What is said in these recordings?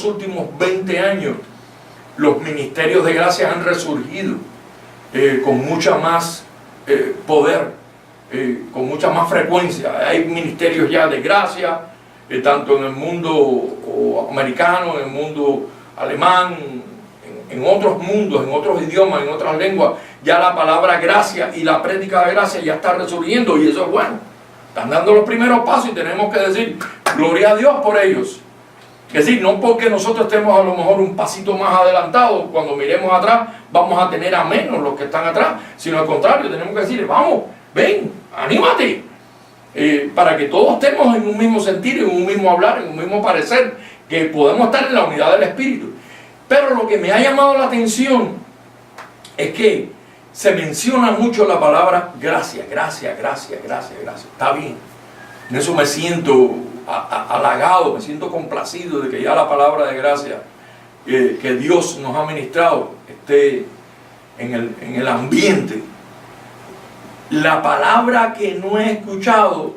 últimos 20 años los ministerios de gracia han resurgido con mucha más poder, con mucha más frecuencia. Hay ministerios ya de gracia, tanto en el mundo americano, en el mundo alemán, en otros mundos, en otros idiomas, en otras lenguas. Ya la palabra gracia y la prédica de gracia ya está resurgiendo, y eso es bueno. Están dando los primeros pasos y tenemos que decir gloria a Dios por ellos. Es decir, no porque nosotros estemos a lo mejor un pasito más adelantados, cuando miremos atrás vamos a tener a menos los que están atrás, sino al contrario, tenemos que decir, vamos, ven, anímate, para que todos estemos en un mismo sentir, en un mismo hablar, en un mismo parecer, que podemos estar en la unidad del Espíritu. Pero lo que me ha llamado la atención es que se menciona mucho la palabra gracia, gracia, gracia, gracia, gracia. Está bien, en eso me siento halagado, me siento complacido de que ya la palabra de gracia que Dios nos ha ministrado esté en el ambiente. La palabra que no he escuchado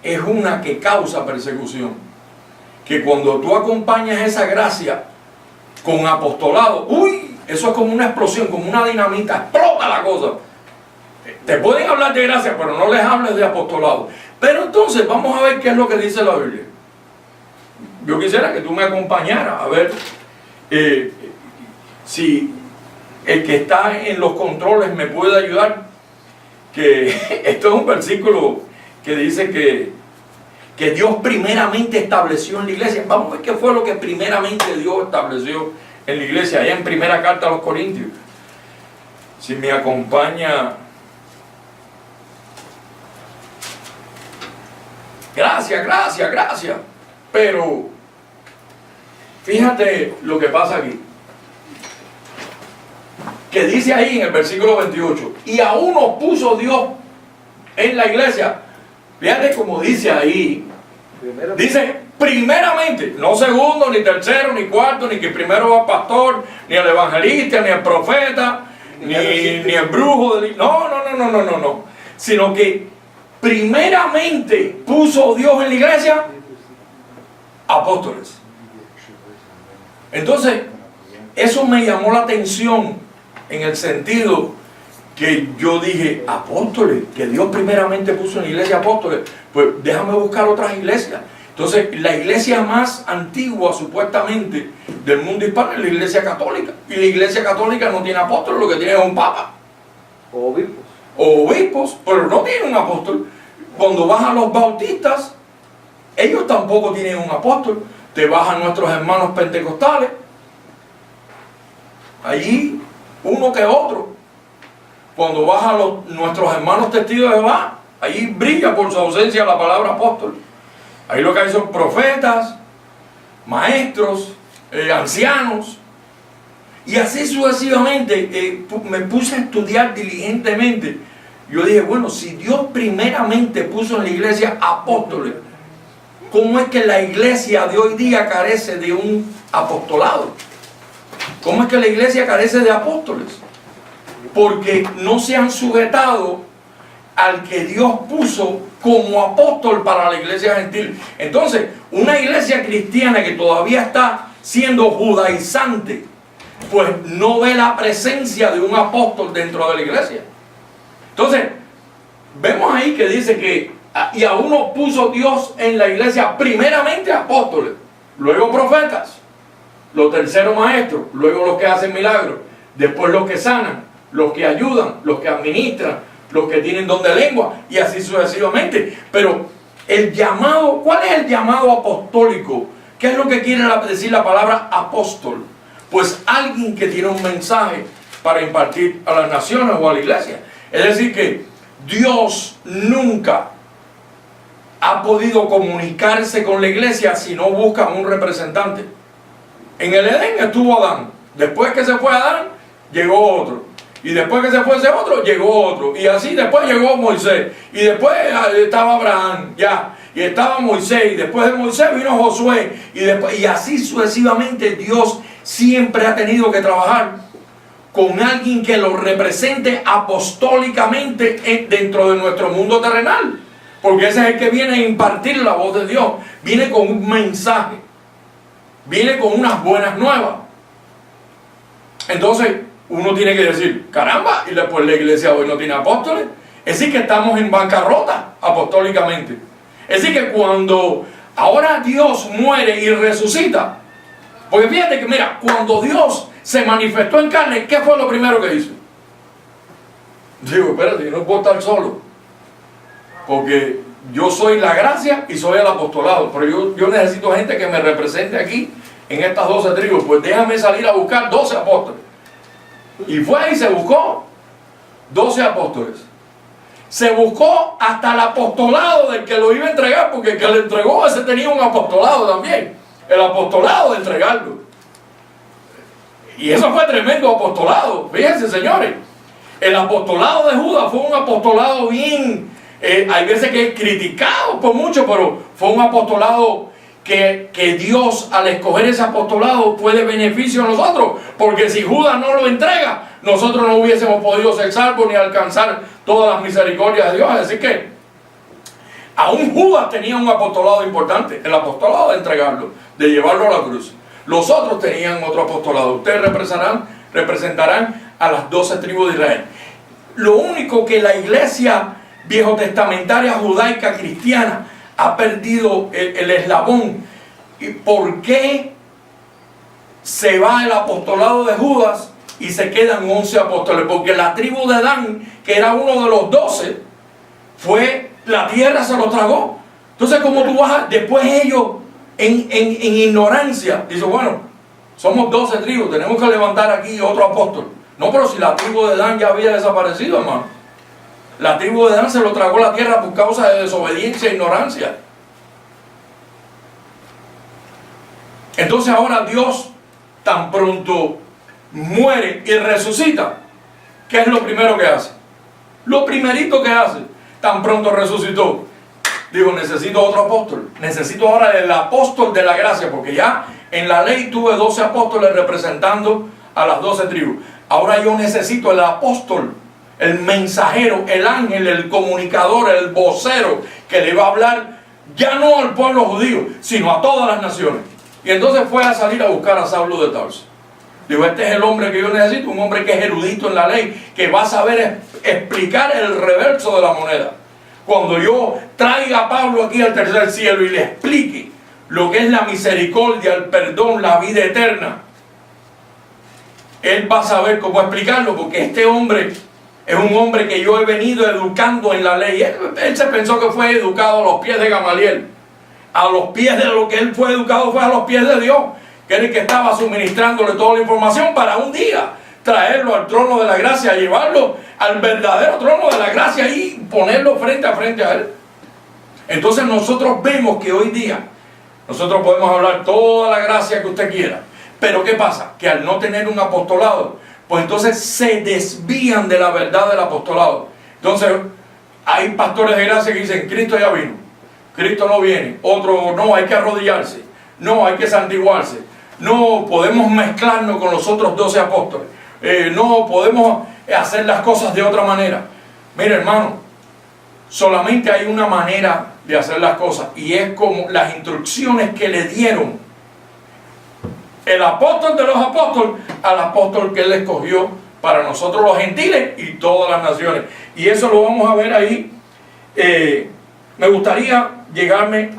es una que causa persecución, que cuando tú acompañas esa gracia con apostolado, uy, eso es como una explosión, como una dinamita, explota la cosa. Te pueden hablar de gracia, pero no les hables de apostolado. Pero entonces vamos a ver qué es lo que dice la Biblia. Yo quisiera que tú me acompañaras a ver si el que está en los controles me puede ayudar. Que esto es un versículo que dice que Dios primeramente estableció en la iglesia. Vamos a ver qué fue lo que primeramente Dios estableció en la iglesia, allá en primera carta a los Corintios. Si me acompaña. Gracias, gracias, gracias. Pero fíjate lo que pasa aquí. Que dice ahí en el versículo 28, y aún nos puso Dios en la iglesia. Fíjate como dice ahí. Dice primeramente, no segundo, ni tercero, ni cuarto, ni que primero va el pastor, ni el evangelista, ni el profeta, ni el brujo. No. Sino que primeramente puso Dios en la iglesia apóstoles. Entonces, eso me llamó la atención en el sentido que yo dije, apóstoles, que Dios primeramente puso en la iglesia apóstoles, pues déjame buscar otras iglesias. Entonces, la iglesia más antigua, supuestamente, del mundo hispano es la iglesia católica. Y la iglesia católica no tiene apóstoles, lo que tiene es un papa. O obispos. O obispos, pero no tiene un apóstol. Cuando vas a los bautistas, ellos tampoco tienen un apóstol. Te vas a nuestros hermanos pentecostales, allí uno que otro. Cuando vas a nuestros hermanos testigos de Jehová, allí brilla por su ausencia la palabra apóstol. Ahí lo que hay son profetas, maestros, ancianos, y así sucesivamente. Me puse a estudiar diligentemente. Yo dije, bueno, si Dios primeramente puso en la iglesia apóstoles, ¿cómo es que la iglesia de hoy día carece de un apostolado? ¿Cómo es que la iglesia carece de apóstoles? Porque no se han sujetado al que Dios puso como apóstol para la iglesia gentil. Entonces, una iglesia cristiana que todavía está siendo judaizante, pues no ve la presencia de un apóstol dentro de la iglesia. Entonces, vemos ahí que dice que y a uno puso Dios en la iglesia primeramente apóstoles, luego profetas, los terceros maestros, luego los que hacen milagros, después los que sanan, los que ayudan, los que administran, los que tienen don de lengua, y así sucesivamente. Pero el llamado, ¿cuál es el llamado apostólico? ¿Qué es lo que quiere decir la palabra apóstol? Pues alguien que tiene un mensaje para impartir a las naciones o a la iglesia. Es decir que Dios nunca ha podido comunicarse con la iglesia si no busca un representante. En el Edén estuvo Adán. Después que se fue Adán, llegó otro. Y después que se fue ese otro, llegó otro. Y así después llegó Moisés. Y después estaba Abraham, ya. Y estaba Moisés. Y después de Moisés vino Josué. Y así sucesivamente Dios siempre ha tenido que trabajar con alguien que lo represente apostólicamente dentro de nuestro mundo terrenal. Porque ese es el que viene a impartir la voz de Dios. Viene con un mensaje. viene con unas buenas nuevas. Entonces uno tiene que decir, caramba, y después la iglesia hoy no tiene apóstoles. Es decir que estamos en bancarrota apostólicamente. Es decir que cuando ahora Dios muere y resucita, porque fíjate que mira, cuando Dios se manifestó en carne, ¿qué fue lo primero que hizo? Digo, espérate, yo no puedo estar solo, porque yo soy la gracia y soy el apostolado, pero yo necesito gente que me represente aquí en estas 12 tribus. Pues déjame salir a buscar 12 apóstoles. Y fue y se buscó 12 apóstoles. Se buscó hasta el apostolado del que lo iba a entregar, porque el que le entregó ese tenía un apostolado también, el apostolado de entregarlo. Y eso fue tremendo apostolado. Fíjense, señores, el apostolado de Judas fue un apostolado bien, hay veces que es criticado por muchos, pero fue un apostolado que Dios, al escoger ese apostolado, fue de beneficio a nosotros, porque si Judas no lo entrega, nosotros no hubiésemos podido ser salvos ni alcanzar todas las misericordias de Dios. Así que aún Judas tenía un apostolado importante, el apostolado de entregarlo, de llevarlo a la cruz. Los otros tenían otro apostolado. Ustedes representarán a las 12 tribus de Israel. Lo único que la iglesia viejotestamentaria judaica cristiana ha perdido el eslabón. ¿Y por qué se va el apostolado de Judas y se quedan 11 apóstoles? Porque la tribu de Dan, que era uno de los 12, la tierra se lo tragó. Entonces, como tú vas después ellos en ignorancia dicen, bueno, somos 12 tribus, tenemos que levantar aquí otro apóstol. No, pero si la tribu de Dan ya había desaparecido, hermano. La tribu de Dan se lo tragó la tierra por causa de desobediencia e ignorancia. Entonces ahora Dios, tan pronto muere y resucita, ¿qué es lo primero que hace? Lo primerito que hace, tan pronto resucitó, digo, necesito otro apóstol. Necesito ahora el apóstol de la gracia, porque ya en la ley tuve 12 apóstoles representando a las 12 tribus. Ahora yo necesito el apóstol, el mensajero, el ángel, el comunicador, el vocero, que le va a hablar ya no al pueblo judío, sino a todas las naciones. Y entonces fue a salir a buscar a Saulo de Tarso. Digo, este es el hombre que yo necesito, un hombre que es erudito en la ley, que va a saber explicar el reverso de la moneda. Cuando yo traiga a Pablo aquí al tercer cielo y le explique lo que es la misericordia, el perdón, la vida eterna, él va a saber cómo explicarlo, porque este hombre es un hombre que yo he venido educando en la ley. Él se pensó que fue educado a los pies de Gamaliel. A los pies de lo que él fue educado fue a los pies de Dios, que era el que estaba suministrándole toda la información para un día traerlo al trono de la gracia, llevarlo al verdadero trono de la gracia y ponerlo frente a frente a él. Entonces nosotros vemos que hoy día nosotros podemos hablar toda la gracia que usted quiera, pero ¿qué pasa? Que al no tener un apostolado, pues entonces se desvían de la verdad del apostolado. Entonces hay pastores de gracia que dicen, Cristo ya vino, Cristo no viene. Otro, no, hay que arrodillarse, no, hay que santiguarse, no podemos mezclarnos con los otros 12 apóstoles, no podemos hacer las cosas de otra manera. Mira, hermano, solamente hay una manera de hacer las cosas, y es como las instrucciones que le dieron el apóstol de los apóstoles al apóstol que él escogió para nosotros los gentiles y todas las naciones. Y eso lo vamos a ver ahí. Me gustaría llegarme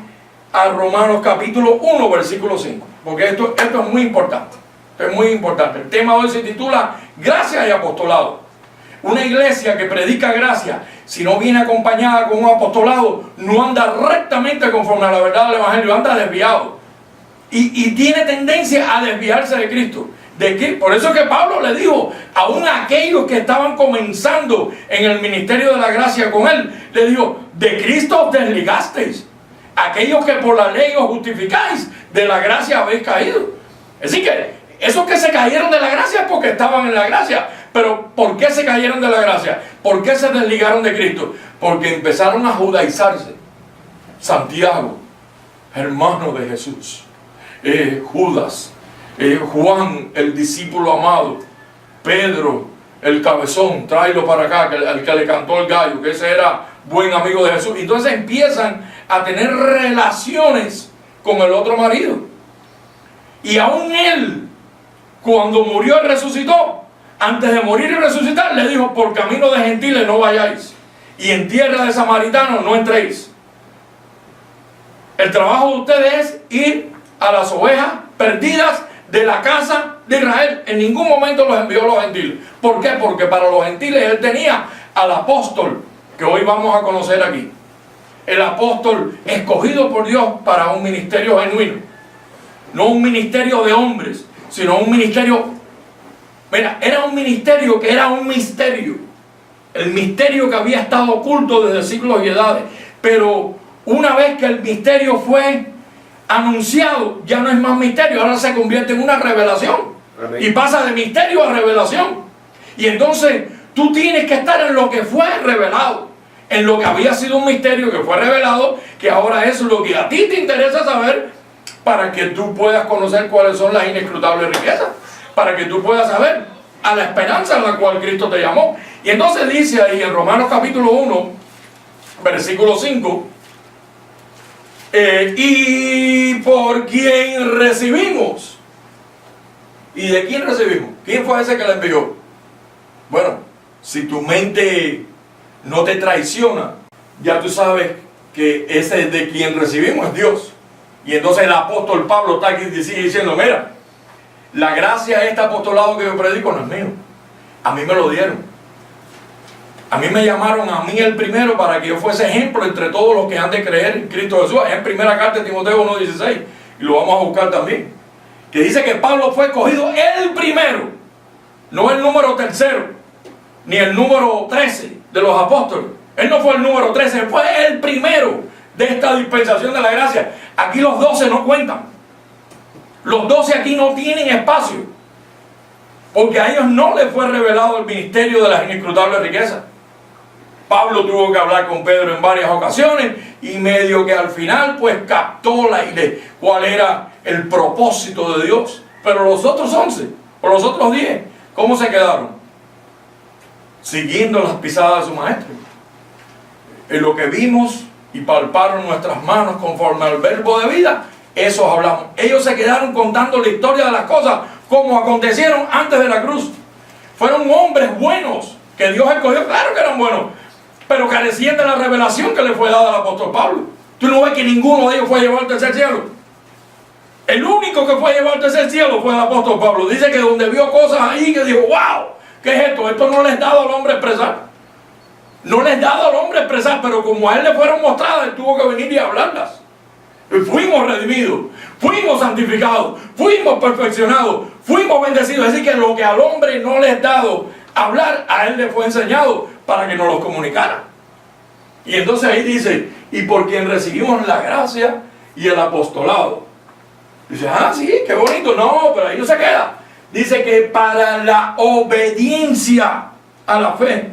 a Romanos capítulo 1, versículo 5, porque esto es muy importante. Esto es muy importante. El tema de hoy se titula Gracia y Apostolado. Una iglesia que predica gracia, si no viene acompañada con un apostolado, no anda rectamente conforme a la verdad del evangelio, anda desviado. Y tiene tendencia a desviarse de Cristo. Por eso que Pablo le dijo, aún a aquellos que estaban comenzando en el ministerio de la gracia con él, le dijo, de Cristo os desligasteis. Aquellos que por la ley os justificáis, de la gracia habéis caído. Así que esos que se cayeron de la gracia es porque estaban en la gracia. Pero ¿por qué se cayeron de la gracia? ¿Por qué se desligaron de Cristo? Porque empezaron a judaizarse. Santiago, hermano de Jesús, Judas, Juan, el discípulo amado, Pedro, el cabezón, tráelo para acá, el que le cantó el gallo, que ese era buen amigo de Jesús. Entonces empiezan a tener relaciones con el otro marido. Y aún Él, cuando murió y resucitó, antes de morir y resucitar, le dijo: por camino de gentiles no vayáis, y en tierra de samaritanos no entréis. El trabajo de ustedes es ir a las ovejas perdidas de la casa de Israel. En ningún momento los envió a los gentiles. ¿Por qué? Porque para los gentiles Él tenía al apóstol, que hoy vamos a conocer aquí. El apóstol escogido por Dios para un ministerio genuino. No un ministerio de hombres, sino un ministerio... Mira, era un ministerio que era un misterio. El misterio que había estado oculto desde siglos y edades. Pero una vez que el misterio fue anunciado, ya no es más misterio, ahora se convierte en una revelación. Amén. Y pasa de misterio a revelación. Y entonces tú tienes que estar en lo que fue revelado, en lo que había sido un misterio que fue revelado, que ahora es lo que a ti te interesa saber, para que tú puedas conocer cuáles son las inescrutables riquezas, para que tú puedas saber a la esperanza en la cual Cristo te llamó. Y entonces dice ahí en Romanos capítulo 1, versículo 5, y por quien recibimos. ¿Y de quién recibimos? ¿Quién fue ese que le envió? Bueno, si tu mente no te traiciona, ya tú sabes que ese de quien recibimos es Dios. Y entonces el apóstol Pablo está aquí diciendo: mira, la gracia de este apostolado que yo predico no es mío. A mí me lo dieron. A mí me llamaron a mí el primero para que yo fuese ejemplo entre todos los que han de creer en Cristo Jesús. Es en primera carta de Timoteo 1:16. Y lo vamos a buscar también. Que dice que Pablo fue escogido el primero. No el número tercero, ni el número 13 de los apóstoles. Él no fue el número 13, él fue el primero de esta dispensación de la gracia. Aquí los 12 no cuentan. Los 12 aquí no tienen espacio, porque a ellos no les fue revelado el ministerio de las inescrutables riquezas. Pablo tuvo que hablar con Pedro en varias ocasiones, y medio que al final pues captó cuál era el propósito de Dios. Pero los otros 11 o los otros 10, ¿cómo se quedaron? Siguiendo las pisadas de su maestro. En lo que vimos y palparon nuestras manos conforme al verbo de vida, esos hablamos. Ellos se quedaron contando la historia de las cosas como acontecieron antes de la cruz. Fueron hombres buenos que Dios escogió. Claro que eran buenos, pero carecían de la revelación que le fue dada al apóstol Pablo. Tú no ves que ninguno de ellos fue llevado al tercer cielo. El único que fue llevado al tercer cielo fue el apóstol Pablo. Dice que donde vio cosas ahí que dijo: wow, ¿qué es esto? Esto no les es dado al hombre expresar. No les es dado al hombre expresar, pero como a él le fueron mostradas, él tuvo que venir y hablarlas. Fuimos redimidos, fuimos santificados, fuimos perfeccionados, fuimos bendecidos. Así que lo que al hombre no le es dado hablar, a él le fue enseñado para que nos lo comunicara. Y entonces ahí dice: y por quien recibimos la gracia y el apostolado. Dice: ah, sí, qué bonito. No, pero ahí no se queda. Dice que para la obediencia a la fe.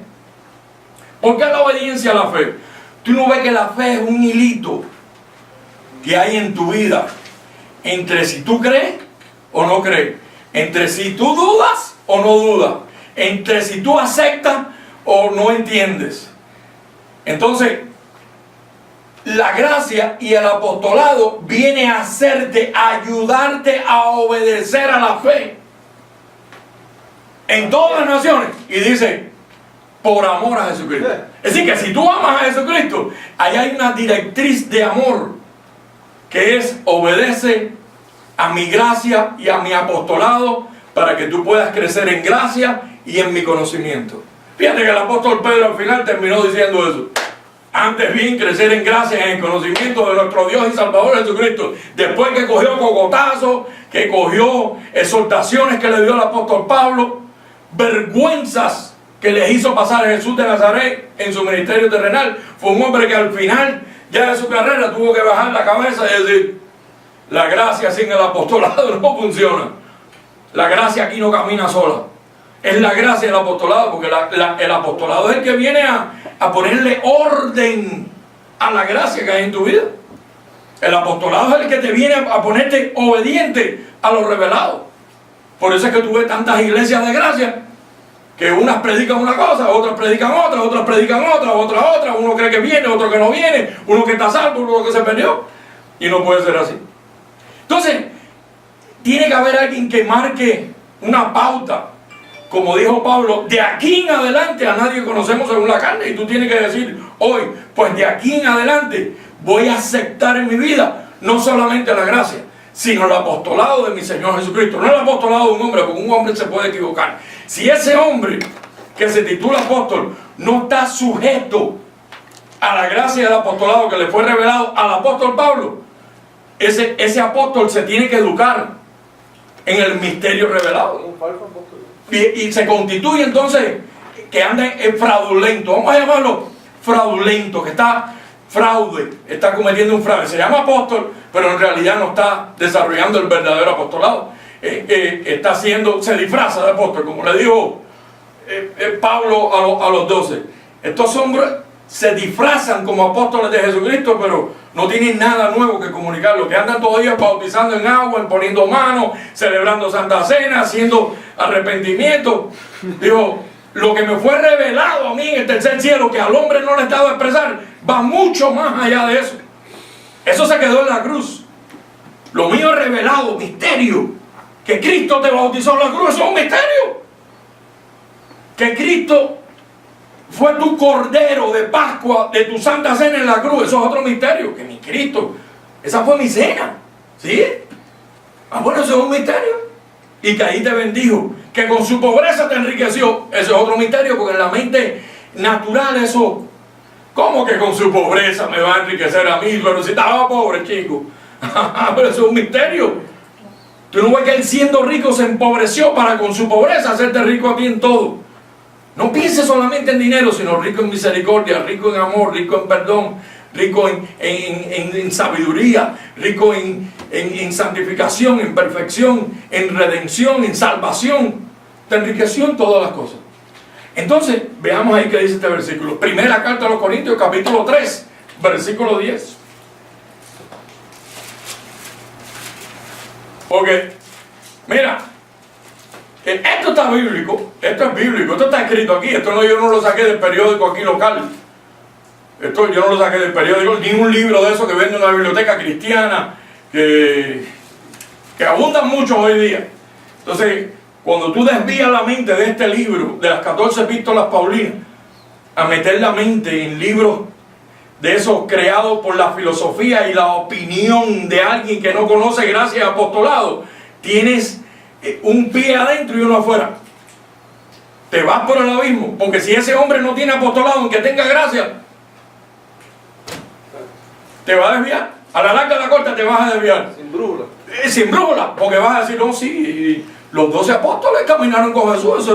¿Por qué la obediencia a la fe? Tú no ves que la fe es un hilito que hay en tu vida entre si tú crees o no crees, entre si tú dudas o no dudas, entre si tú aceptas o no entiendes. Entonces, la gracia y el apostolado viene a hacerte, a ayudarte a obedecer a la fe en todas las naciones. Y dice: por amor a Jesucristo. Es decir, que si tú amas a Jesucristo, ahí hay una directriz de amor, que es: obedece a mi gracia y a mi apostolado, para que tú puedas crecer en gracia y en mi conocimiento. Fíjate que el apóstol Pedro al final terminó diciendo eso: antes bien crecer en gracia y en el conocimiento de nuestro Dios y Salvador Jesucristo. Después que cogió cogotazos, que cogió exhortaciones que le dio el apóstol Pablo, vergüenzas que les hizo pasar a Jesús de Nazaret en su ministerio terrenal, fue un hombre que al final ya de su carrera tuvo que bajar la cabeza y decir: la gracia sin el apostolado no funciona. La gracia aquí no camina sola. Es la gracia del apostolado, porque el apostolado es el que viene a ponerle orden a la gracia que hay en tu vida. El apostolado es el que te viene a ponerte obediente a lo revelado. Por eso es que tú ves tantas iglesias de gracia, que unas predican una cosa, otras predican otra, otras predican otra, otra. Uno cree que viene, otro que no viene, uno que está salvo, uno que se perdió. Y no puede ser así. Entonces, tiene que haber alguien que marque una pauta. Como dijo Pablo, de aquí en adelante a nadie conocemos según la carne. Y tú tienes que decir hoy, pues de aquí en adelante voy a aceptar en mi vida no solamente la gracia, sino el apostolado de mi Señor Jesucristo. No el apostolado de un hombre, porque un hombre se puede equivocar. Si ese hombre que se titula apóstol no está sujeto a la gracia del apostolado que le fue revelado al apóstol Pablo, ese apóstol se tiene que educar en el misterio revelado. Y se constituye entonces que anda en fraudulento. Vamos a llamarlo fraudulento, que está cometiendo un fraude. Se llama apóstol, pero en realidad no está desarrollando el verdadero apostolado. Se disfraza de apóstol, como le dijo Pablo a los 12. Estos hombres se disfrazan como apóstoles de Jesucristo, pero no tienen nada nuevo que comunicar. Lo que andan todavía bautizando en agua, poniendo manos, celebrando Santa Cena, haciendo arrepentimiento. Digo, lo que me fue revelado a mí en el tercer cielo, que al hombre no le estaba a expresar, va mucho más allá de eso. Eso se quedó en la cruz. Lo mío es revelado, misterio. Que Cristo te bautizó en la cruz, eso es un misterio. Que Cristo fue tu cordero de Pascua, de tu Santa Cena en la cruz, eso es otro misterio. Que mi Cristo, esa fue mi cena, ¿sí? Bueno, eso es un misterio. Y que ahí te bendijo, que con su pobreza te enriqueció, eso es otro misterio, porque en la mente natural eso, ¿cómo que con su pobreza me va a enriquecer a mí? Pero si estaba pobre, chico. Pero eso es un misterio. Tú no ves que él siendo rico se empobreció para con su pobreza hacerte rico a ti en todo. No pienses solamente en dinero, sino rico en misericordia, rico en amor, rico en perdón, rico en sabiduría, rico en santificación, en perfección, en redención, en salvación. Te enriqueció en todas las cosas. Entonces, veamos ahí qué dice este versículo. Primera carta a los Corintios, capítulo 3, versículo 10. Porque, mira, esto está bíblico, esto es bíblico, esto está escrito aquí, yo no lo saqué del periódico aquí local. Esto yo no lo saqué del periódico, ni un libro de eso que vende una biblioteca cristiana, que abundan mucho hoy día. Entonces, cuando tú desvías la mente de este libro, de las 14 epístolas paulinas, a meter la mente en libros de esos creados por la filosofía y la opinión de alguien que no conoce gracia y apostolado, tienes un pie adentro y uno afuera. Te vas por el abismo, porque si ese hombre no tiene apostolado, aunque tenga gracia, te va a desviar. A la larga de la corta te vas a desviar. Sin brújula. Sin brújula, porque vas a decir, no, sí, los 12 apóstoles caminaron con Jesús,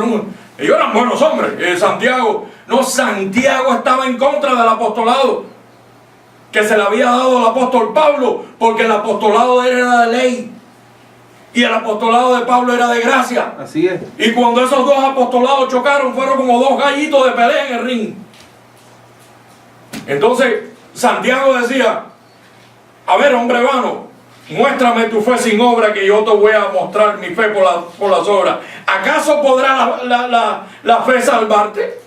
ellos eran buenos hombres. Santiago estaba en contra del apostolado que se le había dado al apóstol Pablo, porque el apostolado era de ley y el apostolado de Pablo era de gracia. Así es. Y cuando esos dos apostolados chocaron, fueron como dos gallitos de pelea en el ring. Entonces Santiago decía, a ver, hombre vano, muéstrame tu fe sin obra, que yo te voy a mostrar mi fe por las obras. ¿Acaso podrá la fe salvarte?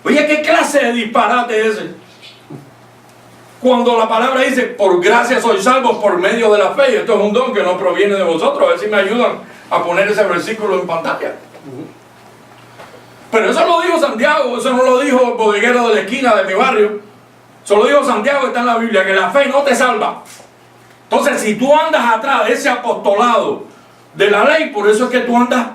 Oye, ¿qué clase de disparate es ese? Cuando la palabra dice, por gracia sois salvos por medio de la fe, y esto es un don que no proviene de vosotros. A ver si me ayudan a poner ese versículo en pantalla. Pero eso lo dijo Santiago, eso no lo dijo el bodeguero de la esquina de mi barrio. Eso lo dijo Santiago, está en la Biblia, que la fe no te salva. Entonces, si tú andas atrás de ese apostolado de la ley, por eso es que tú andas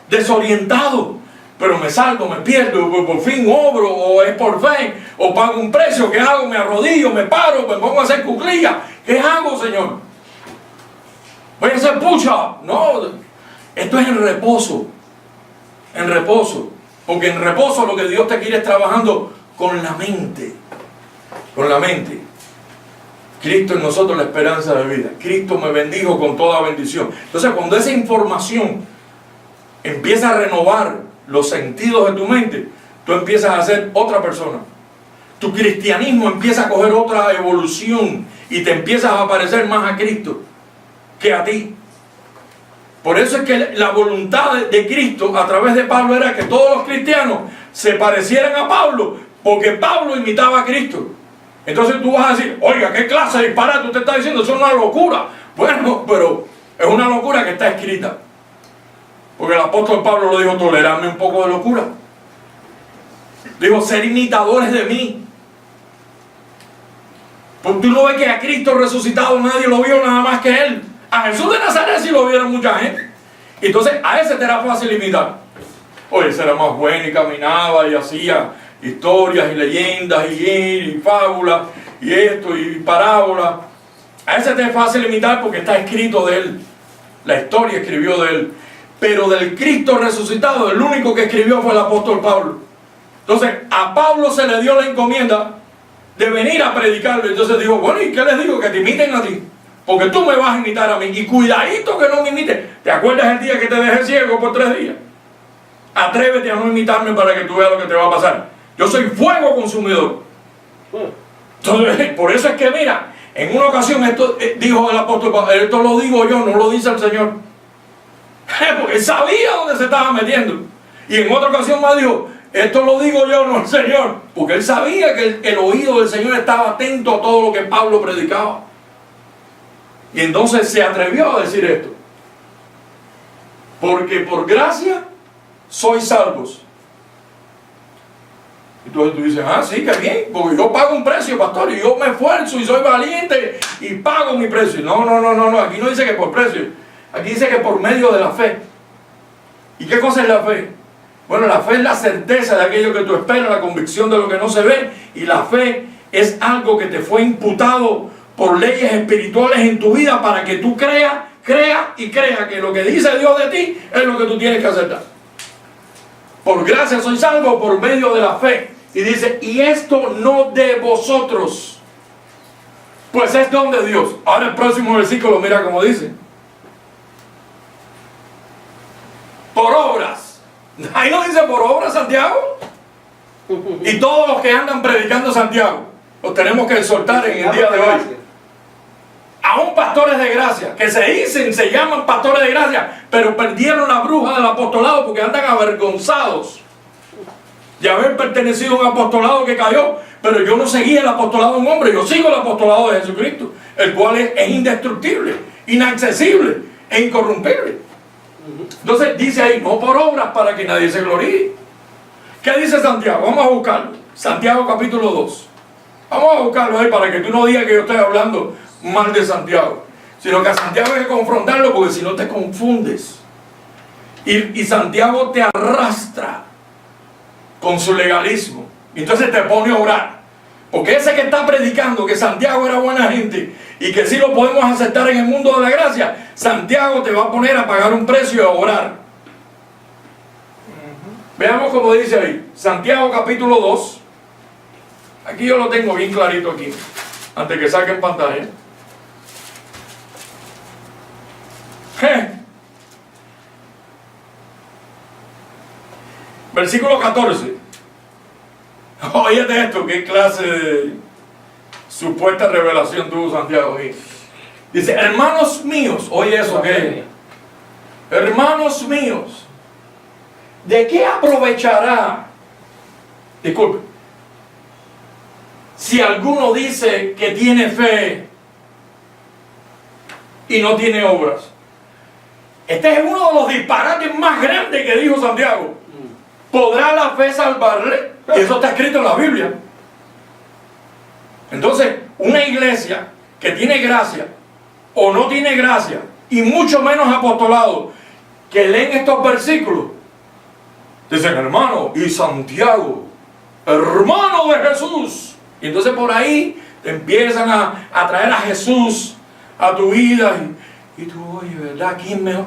desorientado. Pero me salgo, me pierdo, por fin obro, o es por fe, o pago un precio. ¿Qué hago? Me arrodillo, me paro, me pongo a hacer cuclillas. ¿Qué hago, Señor? Voy a hacer pucha. No, esto es en reposo. En reposo. Porque en reposo lo que Dios te quiere es trabajando con la mente. Con la mente. Cristo en nosotros la esperanza de vida. Cristo me bendijo con toda bendición. Entonces, cuando esa información empieza a renovar los sentidos de tu mente, tú empiezas a ser otra persona. Tu cristianismo empieza a coger otra evolución y te empiezas a parecer más a Cristo que a ti. Por eso es que la voluntad de Cristo a través de Pablo era que todos los cristianos se parecieran a Pablo, porque Pablo imitaba a Cristo. Entonces tú vas a decir, oiga, ¿qué clase de disparate usted está diciendo? Eso es una locura. Bueno, pero Es una locura que está escrita. Porque el apóstol Pablo lo dijo, toleradme un poco de locura. Dijo, ser imitadores de mí. Porque tú no ves que a Cristo resucitado nadie lo vio nada más que Él. A Jesús de Nazaret sí lo vieron mucha gente. Entonces a ese te era fácil imitar. Oye, ese era más bueno y caminaba y hacía historias y leyendas y fábulas y esto y parábolas. A ese te es fácil imitar porque está escrito de Él. La historia escribió de Él. Pero del Cristo resucitado, el único que escribió fue el apóstol Pablo. Entonces a Pablo se le dio la encomienda de venir a predicarlo. Entonces dijo, bueno, ¿y qué les digo? Que te imiten a ti. Porque tú me vas a imitar a mí. Y cuidadito que no me imites. ¿Te acuerdas el día que te dejé ciego por 3 días? Atrévete a no imitarme para que tú veas lo que te va a pasar. Yo soy fuego consumidor. Entonces, por eso es que mira, en una ocasión esto dijo el apóstol Pablo, esto lo digo yo, no lo dice el Señor. Porque él sabía dónde se estaba metiendo. Y en otra ocasión más dijo, esto lo digo yo, no el Señor. Porque él sabía que el oído del Señor estaba atento a todo lo que Pablo predicaba. Y entonces se atrevió a decir esto. Porque por gracia sois salvos. Entonces tú dices, ah, sí, qué bien, porque yo pago un precio, pastor, y yo me esfuerzo y soy valiente y pago mi precio. No, aquí no dice que por precio, aquí dice que por medio de la fe. ¿Y qué cosa es la fe? Bueno, la fe es la certeza de aquello que tú esperas, la convicción de lo que no se ve, y la fe es algo que te fue imputado por leyes espirituales en tu vida para que tú creas que lo que dice Dios de ti es lo que tú tienes que aceptar. Por gracia soy salvo por medio de la fe. Y dice, y esto no de vosotros, pues es don de Dios. Ahora el próximo versículo, mira cómo dice. Por obras. Ahí no dice por obras, Santiago. Y todos los que andan predicando Santiago, los tenemos que exhortar en el día de hoy. Aún pastores de gracia, que se llaman pastores de gracia, pero perdieron la bruja del apostolado porque andan avergonzados de haber pertenecido a un apostolado que cayó. Pero yo no seguí el apostolado de un hombre, yo sigo el apostolado de Jesucristo, el cual es indestructible, inaccesible e incorrumpible. Entonces dice ahí, no por obras para que nadie se gloríe. ¿Qué dice Santiago? Vamos a buscarlo. Santiago capítulo 2. Vamos a buscarlo ahí para que tú no digas que yo estoy hablando mal de Santiago, sino que a Santiago hay que confrontarlo, porque si no te confundes y Santiago te arrastra con su legalismo, y entonces te pone a orar, porque ese que está predicando que Santiago era buena gente y que sí lo podemos aceptar en el mundo de la gracia, Santiago te va a poner a pagar un precio y a orar. Veamos cómo dice ahí, Santiago capítulo 2. Aquí yo lo tengo bien clarito aquí, antes que saquen pantalla. Versículo 14. Óyete esto, qué clase de supuesta revelación tuvo Santiago ahí. Dice, hermanos míos, oye eso, ¿qué? Hermanos míos, ¿de qué aprovechará? Disculpe. Si alguno dice que tiene fe y no tiene obras. Este es uno de los disparates más grandes que dijo Santiago. ¿Podrá la fe salvarle? Eso está escrito en la Biblia. Entonces, una iglesia que tiene gracia o no tiene gracia, y mucho menos apostolado, que leen estos versículos, dicen, hermano, y Santiago, hermano de Jesús. Y entonces por ahí te empiezan a traer a Jesús a tu vida. Y tú, oye, ¿verdad?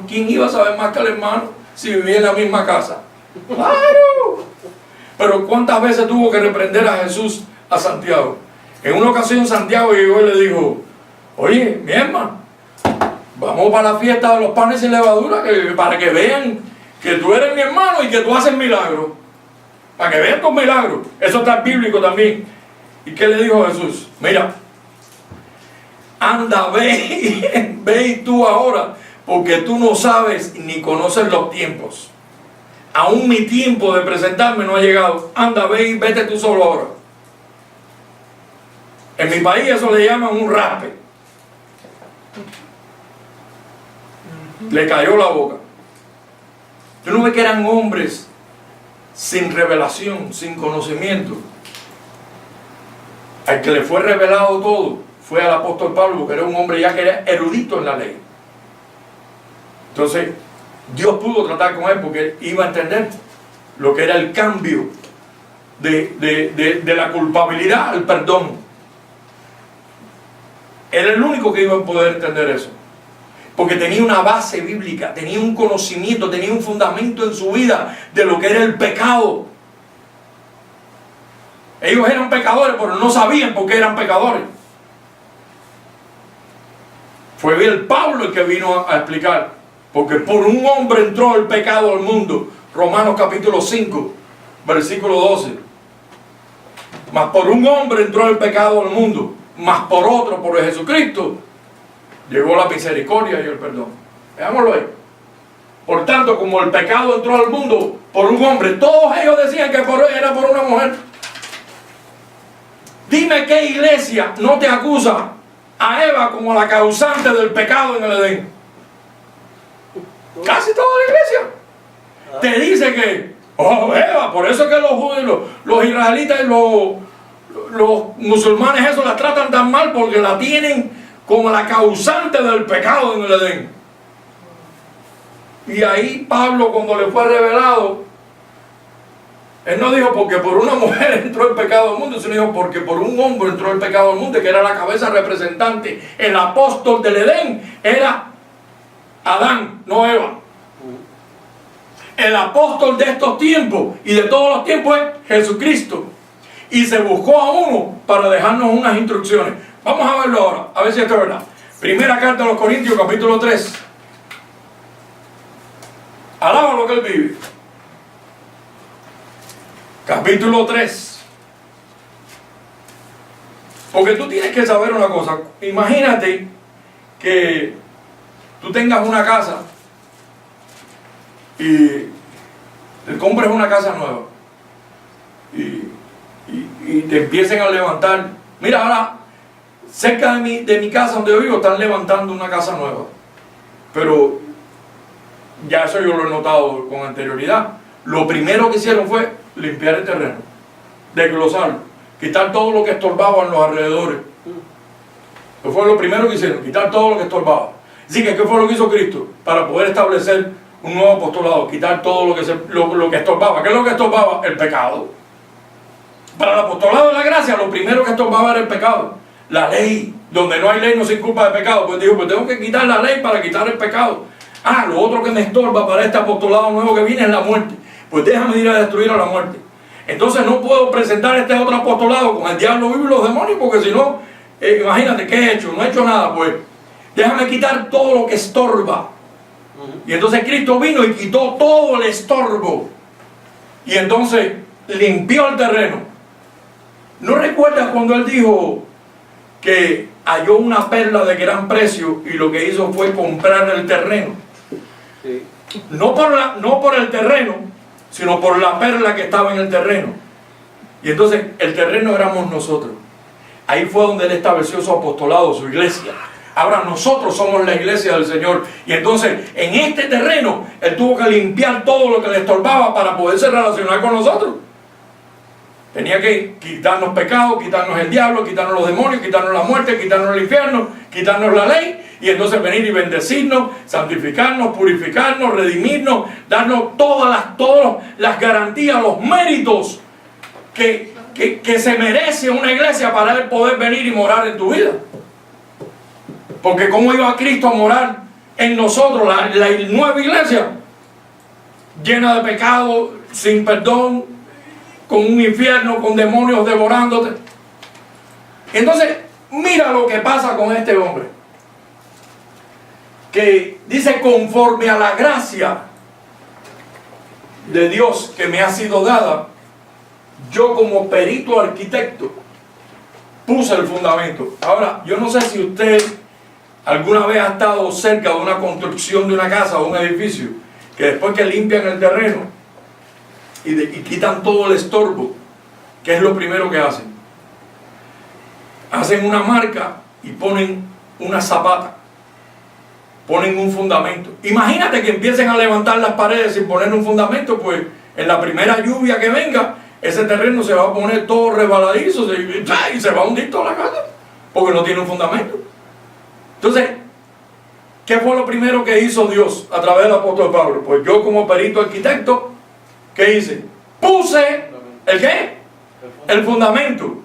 ¿Quién iba a saber más que el hermano si vivía en la misma casa? ¡Claro! Pero ¿cuántas veces tuvo que reprender a Jesús a Santiago? En una ocasión Santiago llegó y le dijo, oye, mi hermano, vamos para la fiesta de los panes sin levadura, para que vean que tú eres mi hermano y que tú haces milagros. Para que vean tus milagros. Eso está en bíblico también. ¿Y qué le dijo Jesús? Mira, anda, ve tú ahora, porque tú no sabes ni conoces los tiempos. Aún mi tiempo de presentarme no ha llegado. Anda, ve y vete tú solo ahora. En mi país eso le llaman un raspe. Le cayó la boca. Tú no ves que eran hombres sin revelación, sin conocimiento. Al que le fue revelado todo fue al apóstol Pablo, porque era un hombre ya que era erudito en la ley. Entonces Dios pudo tratar con él porque él iba a entender lo que era el cambio de la culpabilidad al perdón. Era el único que iba a poder entender eso, porque tenía una base bíblica, tenía un conocimiento, tenía un fundamento en su vida de lo que era el pecado. Ellos eran pecadores, pero no sabían por qué eran pecadores. Fue el Pablo el que vino a explicar, porque por un hombre entró el pecado al mundo. Romanos capítulo 5, versículo 12. Mas por un hombre entró el pecado al mundo, mas por otro, por Jesucristo, llegó la misericordia y el perdón. Veámoslo ahí. Por tanto, como el pecado entró al mundo por un hombre, todos ellos decían que era por una mujer. Dime qué iglesia no te acusa a Eva como la causante del pecado en el Edén. Casi toda la iglesia te dice que, oh, Eva, por eso es que los judíos, los israelitas y los musulmanes eso la tratan tan mal, porque la tienen como la causante del pecado en el Edén. Y ahí Pablo, cuando le fue revelado, él no dijo porque por una mujer entró el pecado al mundo, sino dijo porque por un hombre entró el pecado al mundo, que era la cabeza representante. El apóstol del Edén era Adán, no Eva. El apóstol de estos tiempos y de todos los tiempos es Jesucristo. Y se buscó a uno para dejarnos unas instrucciones. Vamos a verlo ahora, a ver si esto es verdad. Primera carta a los Corintios, capítulo 3. Alaba lo que él vive. Capítulo 3. Porque tú tienes que saber una cosa. Imagínate que tú tengas una casa y te compres una casa nueva y te empiecen a levantar. Mira, ahora cerca de mi casa donde yo vivo están levantando una casa nueva, pero ya eso yo lo he notado con anterioridad. Lo primero que hicieron fue limpiar el terreno, desglosarlo, quitar todo lo que estorbaba en los alrededores. Eso fue lo primero que hicieron, quitar todo lo que estorbaba. Así que ¿qué fue lo que hizo Cristo? Para poder establecer un nuevo apostolado, quitar todo lo que estorbaba. ¿Qué es lo que estorbaba? El pecado. Para el apostolado de la gracia, lo primero que estorbaba era el pecado. La ley, donde no hay ley no se inculpa de pecado. Pues dijo, pues tengo que quitar la ley para quitar el pecado. Ah, lo otro que me estorba para este apostolado nuevo que viene es la muerte. Pues déjame ir a destruir a la muerte. Entonces no puedo presentar este otro apostolado con el diablo vivo y los demonios, porque si no, imagínate, ¿qué he hecho? No he hecho nada, pues déjame quitar todo lo que estorba. Y entonces Cristo vino y quitó todo el estorbo. Y entonces limpió el terreno. ¿No recuerdas cuando él dijo que halló una perla de gran precio y lo que hizo fue comprar el terreno? Sí. No por el terreno, sino por la perla que estaba en el terreno. Y entonces el terreno éramos nosotros. Ahí fue donde él estableció su apostolado, su iglesia. Ahora nosotros somos la iglesia del Señor. Y entonces en este terreno él tuvo que limpiar todo lo que le estorbaba para poderse relacionar con nosotros. Tenía que quitarnos pecados, quitarnos el diablo, quitarnos los demonios, quitarnos la muerte, quitarnos el infierno, quitarnos la ley, y entonces venir y bendecirnos, santificarnos, purificarnos, redimirnos, darnos todas las garantías, los méritos que se merece una iglesia para él poder venir y morar en tu vida. Porque ¿cómo iba Cristo a morar en nosotros, la nueva iglesia? Llena de pecado, sin perdón, con un infierno, con demonios devorándote. Entonces, mira lo que pasa con este hombre, que dice: conforme a la gracia de Dios que me ha sido dada, yo como perito arquitecto puse el fundamento. Ahora, yo no sé si usted alguna vez ha estado cerca de una construcción de una casa o un edificio, que después que limpian el terreno y quitan todo el estorbo, ¿qué es lo primero que hacen? Hacen una marca y ponen una zapata. ponen un fundamento. Imagínate que empiecen a levantar las paredes sin poner un fundamento, pues en la primera lluvia que venga, ese terreno se va a poner todo resbaladizo y se va a hundir toda la casa, porque no tiene un fundamento. Entonces, ¿qué fue lo primero que hizo Dios a través del apóstol Pablo? Pues yo, como perito arquitecto, ¿qué hice? Puse, ¿el qué? El fundamento.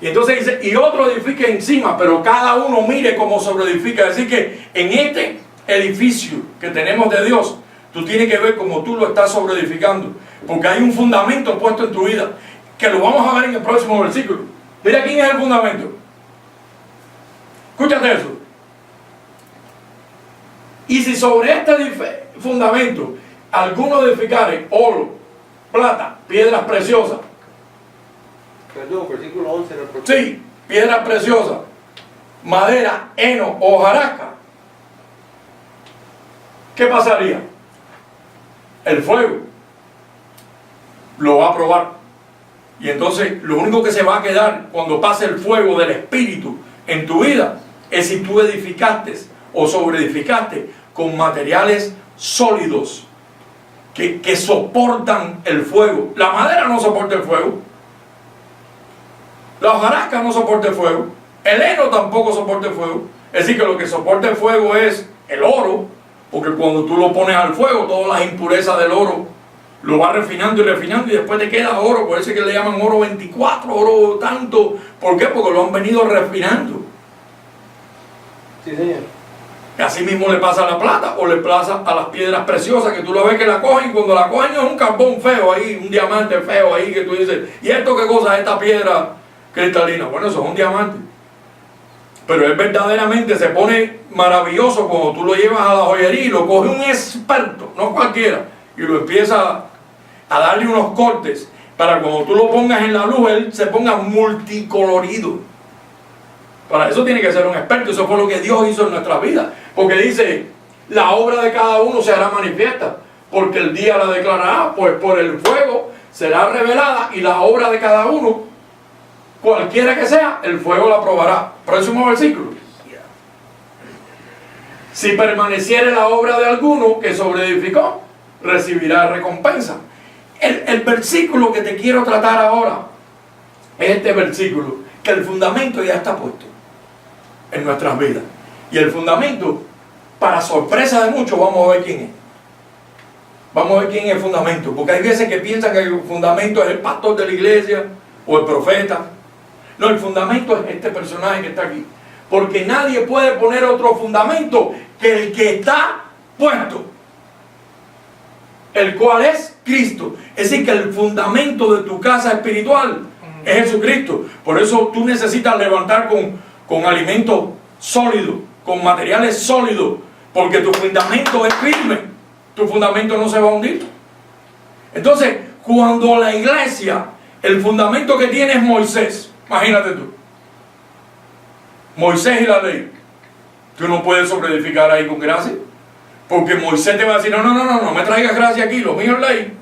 Y entonces dice, y otro edifique encima, pero cada uno mire cómo sobreedifica. Es decir, que en este edificio que tenemos de Dios, tú tienes que ver cómo tú lo estás sobreedificando, porque hay un fundamento puesto en tu vida, que lo vamos a ver en el próximo versículo. Mira quién es el fundamento. Escúchate eso. Y si sobre este fundamento alguno edificare oro, plata, piedras preciosas. Perdón, versículo 11. Sí, piedras preciosas, madera, heno o hojarasca. ¿Qué pasaría? El fuego lo va a probar. Y entonces lo único que se va a quedar cuando pase el fuego del Espíritu en tu vida es si tú edificaste o sobreedificaste con materiales sólidos que soportan el fuego. La madera no soporta el fuego. La hojarasca no soporta el fuego. El heno tampoco soporta el fuego. Es decir, que lo que soporta el fuego es el oro, porque cuando tú lo pones al fuego, todas las impurezas del oro lo va refinando y después te queda oro. Por eso es que le llaman oro 24, oro tanto. ¿Por qué? Porque lo han venido refinando. Sí, señor. Y así mismo le pasa a la plata o le pasa a las piedras preciosas, que tú lo ves que la cogen, y cuando la cogen es un carbón feo ahí, un diamante feo ahí, que tú dices, ¿y esto qué cosa es esta piedra cristalina? Bueno, eso es un diamante. Pero él verdaderamente se pone maravilloso cuando tú lo llevas a la joyería y lo coge un experto, no cualquiera, y lo empieza a darle unos cortes para cuando tú lo pongas en la luz, él se ponga multicolorido. Para eso tiene que ser un experto. Eso fue lo que Dios hizo en nuestra vida, porque dice, la obra de cada uno se hará manifiesta, porque el día la declarará, pues por el fuego será revelada, y la obra de cada uno, cualquiera que sea, el fuego la probará. Próximo versículo. Si permaneciere la obra de alguno que sobreedificó, recibirá recompensa. El versículo que te quiero tratar ahora es este versículo, que el fundamento ya está puesto en nuestras vidas. Y el fundamento, para sorpresa de muchos, vamos a ver quién es. Vamos a ver quién es el fundamento, porque hay veces que piensan que el fundamento es el pastor de la iglesia o el profeta. No, el fundamento es este personaje que está aquí, porque nadie puede poner otro fundamento que el que está puesto, el cual es Cristo. Es decir, que el fundamento de tu casa espiritual es Jesucristo. Por eso tú necesitas levantar con alimento sólido, con materiales sólidos, porque tu fundamento es firme. Tu fundamento no se va a hundir. Entonces, cuando la iglesia, el fundamento que tiene es Moisés, imagínate tú, Moisés y la ley, tú no puedes sobreedificar ahí con gracia, porque Moisés te va a decir, no me traigas gracia aquí, lo mío es ley.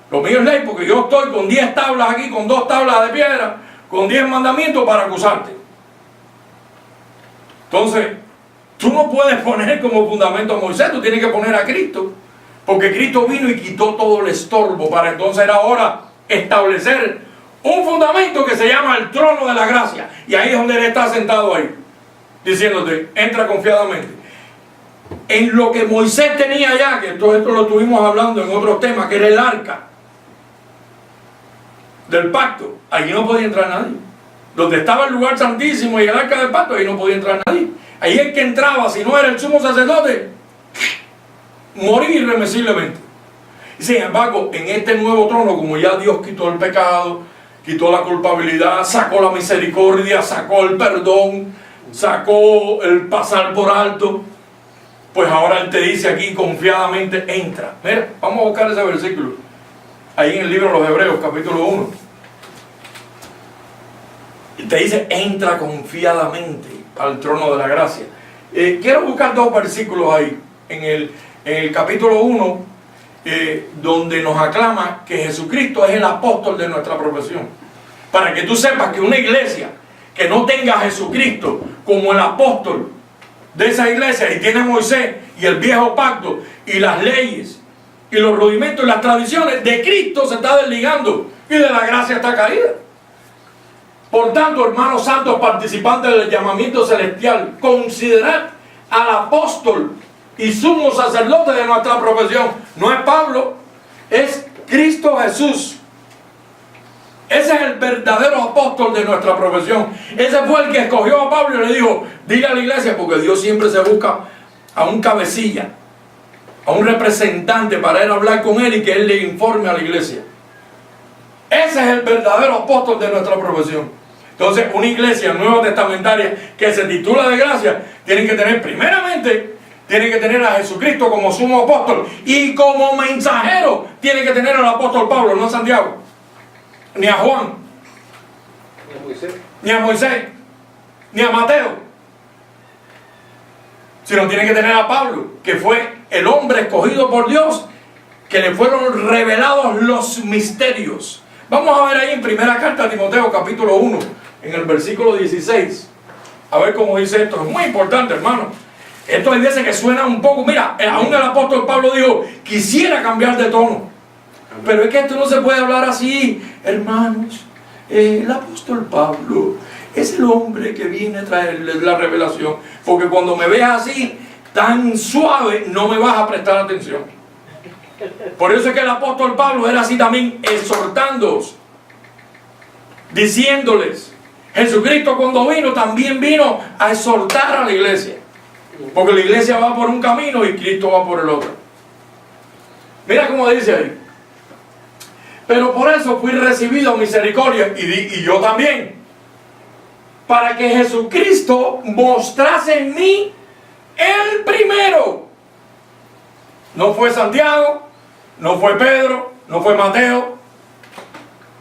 Lo mío es ley, porque yo estoy con 10 tablas aquí, con 2 tablas de piedra, con 10 mandamientos para acusarte. Entonces, tú no puedes poner como fundamento a Moisés, tú tienes que poner a Cristo, porque Cristo vino y quitó todo el estorbo para entonces ahora establecer un fundamento que se llama el trono de la gracia. Y ahí es donde él está sentado ahí, diciéndote, entra confiadamente. En lo que Moisés tenía ya, que todo esto lo estuvimos hablando en otros temas, que era el arca del pacto, allí no podía entrar nadie. Donde estaba el lugar santísimo y el arca del pacto, ahí no podía entrar nadie. Ahí el que entraba, si no era el sumo sacerdote, moría irremisiblemente. Y sin embargo, en este nuevo trono, como ya Dios quitó el pecado, quitó la culpabilidad, sacó la misericordia, sacó el perdón, sacó el pasar por alto, pues ahora Él te dice aquí confiadamente, entra. Mira, vamos a buscar ese versículo ahí en el libro de los Hebreos, capítulo 1. Y te dice, entra confiadamente al trono de la gracia. Quiero buscar 2 versículos ahí en el capítulo 1, donde nos aclama que Jesucristo es el apóstol de nuestra profesión, para que tú sepas que una iglesia que no tenga a Jesucristo como el apóstol de esa iglesia y tiene a Moisés y el viejo pacto y las leyes y los rudimentos y las tradiciones, de Cristo se está desligando y de la gracia está caída. Por tanto, hermanos santos, participantes del llamamiento celestial, considerad al apóstol y sumo sacerdote de nuestra profesión. No es Pablo, es Cristo Jesús. Ese es el verdadero apóstol de nuestra profesión. Ese fue el que escogió a Pablo y le dijo, dile a la iglesia, porque Dios siempre se busca a un cabecilla, a un representante para él hablar con él y que él le informe a la iglesia. Ese es el verdadero apóstol de nuestra profesión. Entonces, una iglesia nueva testamentaria que se titula de gracia, tiene que tener primeramente, tiene que tener a Jesucristo como sumo apóstol, y como mensajero tiene que tener al apóstol Pablo, no a Santiago, ni a Juan, ni a Moisés, ni a Mateo, sino tiene que tener a Pablo, que fue el hombre escogido por Dios, que le fueron revelados los misterios. Vamos a ver ahí en primera carta a Timoteo capítulo 1, en el versículo 16, a ver cómo dice esto. Es muy importante, hermano. Esto hay veces que suena un poco, mira, aún el apóstol Pablo dijo, quisiera cambiar de tono, pero es que esto no se puede hablar así, hermanos. El apóstol Pablo es el hombre que viene a traerles la revelación, porque cuando me veas así, tan suave, no me vas a prestar atención. Por eso es que el apóstol Pablo era así también, exhortándoos, diciéndoles, Jesucristo cuando vino, también vino a exhortar a la iglesia, porque la iglesia va por un camino y Cristo va por el otro. Mira cómo dice ahí, pero por eso fui recibido misericordia, y yo también, para que Jesucristo mostrase en mí el primero. No fue Santiago, no fue Pedro, no fue Mateo,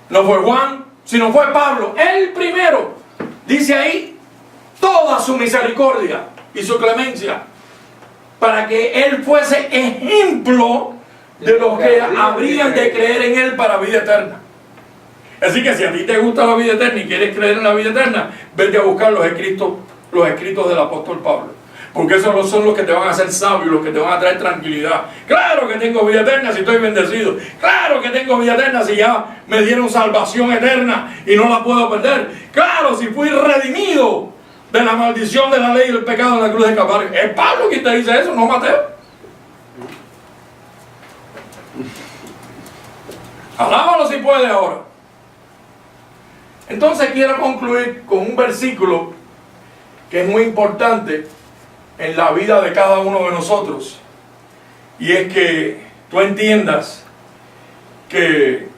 no fue Juan, sino fue Pablo, el primero. Dice ahí, toda su misericordia y su clemencia, para que él fuese ejemplo de los que habrían de creer en él para vida eterna. Así que si a ti te gusta la vida eterna y quieres creer en la vida eterna, vete a buscar los escritos del apóstol Pablo, porque esos son los que te van a hacer sabio, los que te van a traer tranquilidad. Claro que tengo vida eterna si estoy bendecido. Claro que tengo vida eterna si ya me dieron salvación eterna y no la puedo perder. Claro, si fui redimido de la maldición de la ley y del pecado en la cruz de Calvario. Es Pablo quien te dice eso, no Mateo. Alábalo si puede ahora. Entonces quiero concluir con un versículo que es muy importante en la vida de cada uno de nosotros, y es que tú entiendas que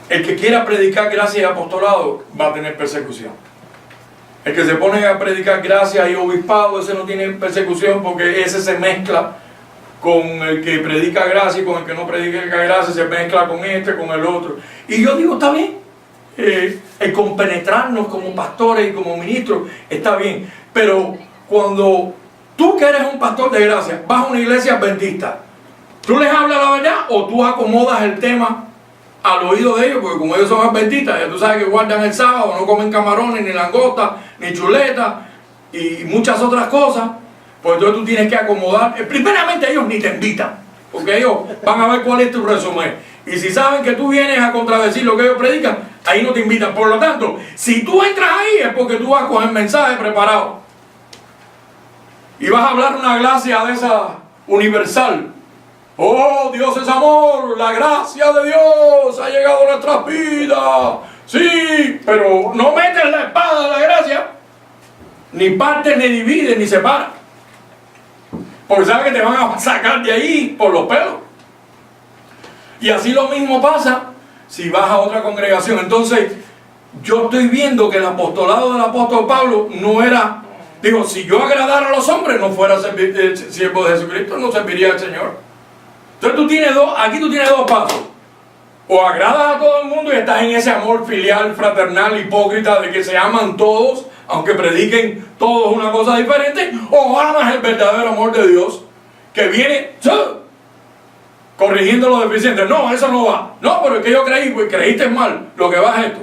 el que quiera predicar gracia y apostolado va a tener persecución. El que se pone a predicar gracia y obispado, ese no tiene persecución, porque ese se mezcla con el que predica gracia, y con el que no predica gracia se mezcla con este, con el otro. Y yo digo, está bien, el compenetrarnos como pastores y como ministros está bien, pero cuando tú que eres un pastor de gracia vas a una iglesia adventista, ¿tú les hablas la verdad o tú acomodas el tema al oído de ellos? Porque como ellos son adventistas, ya tú sabes que guardan el sábado, no comen camarones, ni langosta, ni chuleta y muchas otras cosas. Pues entonces tú tienes que acomodar. Primeramente ellos ni te invitan, porque ellos van a ver cuál es tu resumen. Y si saben que tú vienes a contradecir lo que ellos predican, ahí no te invitan. Por lo tanto, si tú entras ahí es porque tú vas con el mensaje preparado. Y vas a hablar una gracia de esa universal. Oh, Dios es amor, la gracia de Dios ha llegado a nuestras vidas. Sí, pero no metes la espada de la gracia, ni partes, ni divides, ni separas. Porque sabes que te van a sacar de ahí por los pelos. Y así lo mismo pasa si vas a otra congregación. Entonces, yo estoy viendo que el apostolado del apóstol Pablo no era, digo, si yo agradara a los hombres, no fuera siervo de Jesucristo, no serviría al Señor. Entonces aquí tú tienes dos pasos. O agradas a todo el mundo y estás en ese amor filial, fraternal, hipócrita, de que se aman todos, aunque prediquen todos una cosa diferente, o amas el verdadero amor de Dios, que viene corrigiendo los deficientes. No, eso no va. No, pero es que yo creí, pues creíste mal, lo que va es esto.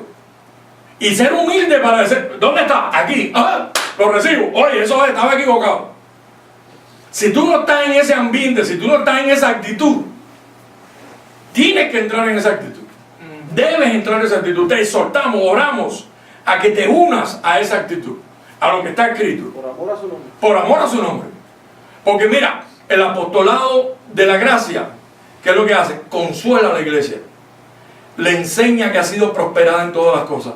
Y ser humilde para decir, ¿dónde está? Aquí. Ah, lo recibo. Oye, eso estaba equivocado. Si tú no estás en ese ambiente, si tú no estás en esa actitud, tienes que entrar en esa actitud. Debes entrar en esa actitud. Te exhortamos, oramos a que te unas a esa actitud, a lo que está escrito. Por amor a su nombre. Por amor a su nombre. Porque mira, el apostolado de la gracia, ¿qué es lo que hace? Consuela a la iglesia. Le enseña que ha sido prosperada en todas las cosas.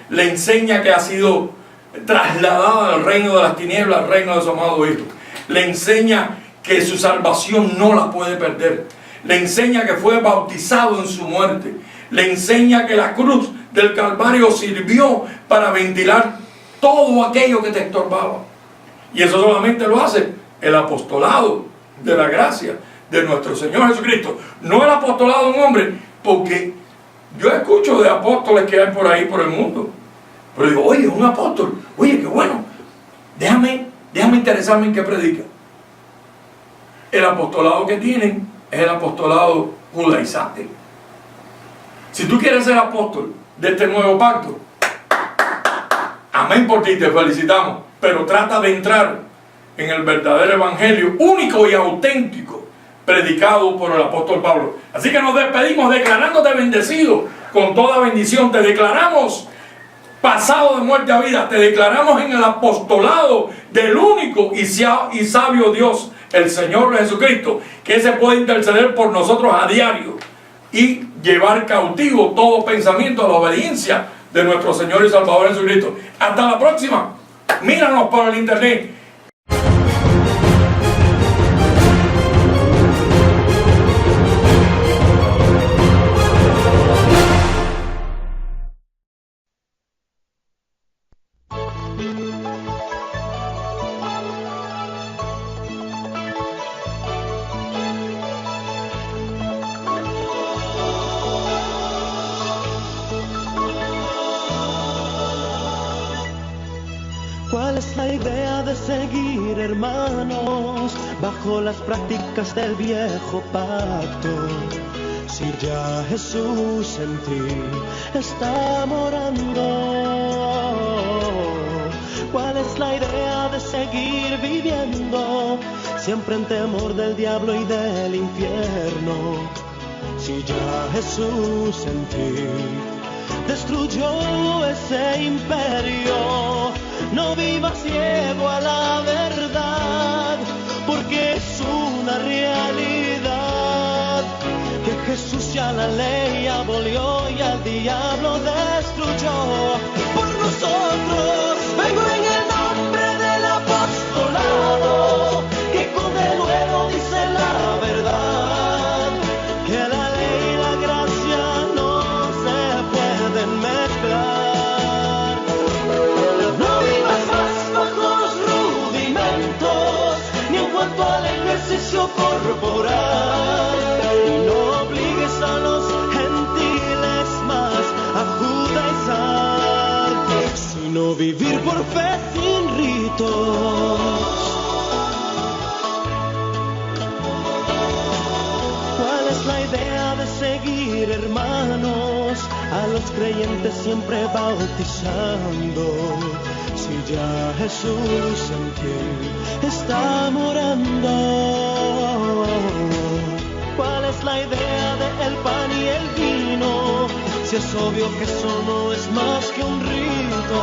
Le enseña que ha sido trasladada del reino de las tinieblas al reino de su amado Hijo. Le enseña que su salvación no la puede perder. Le enseña que fue bautizado en su muerte. Le enseña que la cruz del Calvario sirvió para ventilar todo aquello que te estorbaba. Y eso solamente lo hace el apostolado de la gracia de nuestro Señor Jesucristo. No el apostolado de un hombre, porque yo escucho de apóstoles que hay por ahí por el mundo. Pero digo, oye, un apóstol, oye, qué bueno. Déjame interesarme en qué predica. El apostolado que tienen es el apostolado judaizante. Si tú quieres ser apóstol de este nuevo pacto, amén por ti, te felicitamos. Pero trata de entrar en el verdadero evangelio único y auténtico predicado por el apóstol Pablo. Así que nos despedimos declarándote bendecido con toda bendición. Te declaramos pasado de muerte a vida. Te declaramos en el apostolado del único y sabio Dios, el Señor Jesucristo, que se puede interceder por nosotros a diario y llevar cautivo todo pensamiento a la obediencia de nuestro Señor y Salvador Jesucristo. Hasta la próxima. Míranos por el internet. ¿Cuál es la idea de seguir, hermanos, bajo las prácticas del viejo pacto? Si ya Jesús en ti está morando, ¿cuál es la idea de seguir viviendo siempre en temor del diablo y del infierno? Si ya Jesús en ti destruyó ese imperio, no vivas ciego a la verdad, porque es una realidad que Jesús ya la ley abolió y al diablo destruyó. Por nosotros vengo en el nombre del apostolado, que con denuedo dice la verdad, que la ley y la gracia no se pueden mezclar. No vivas más bajo los rudimentos, ni en cuanto al ejercicio corporal, y no obligues a los gentiles más a judaizar, sino vivir por fe sin ritos. ¿Cuál es la idea de seguir, hermanos, a los creyentes siempre bautizando? Si ya Jesús en ti está morando, ¿cuál es la idea del pan y el vino? Si es obvio que eso no es más que un rito,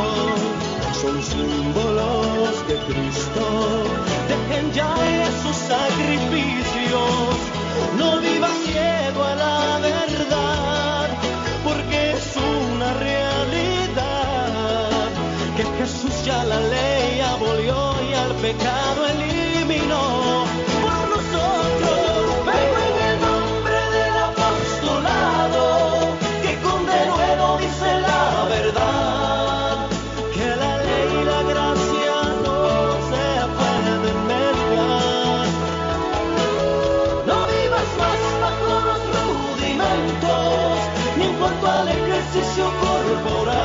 son símbolos de Cristo. Dejen ya esos sacrificios, no vivas ciego a la verdad, porque es una realidad que Jesús ya la ley abolió y al pecado eliminó. Por nosotros vengo en el nombre del apostolado, que con denuedo dice la verdad, que la ley y la gracia no se pueden mezclar. No vivas más bajo los rudimentos, ni en cuanto al ejercicio corporal,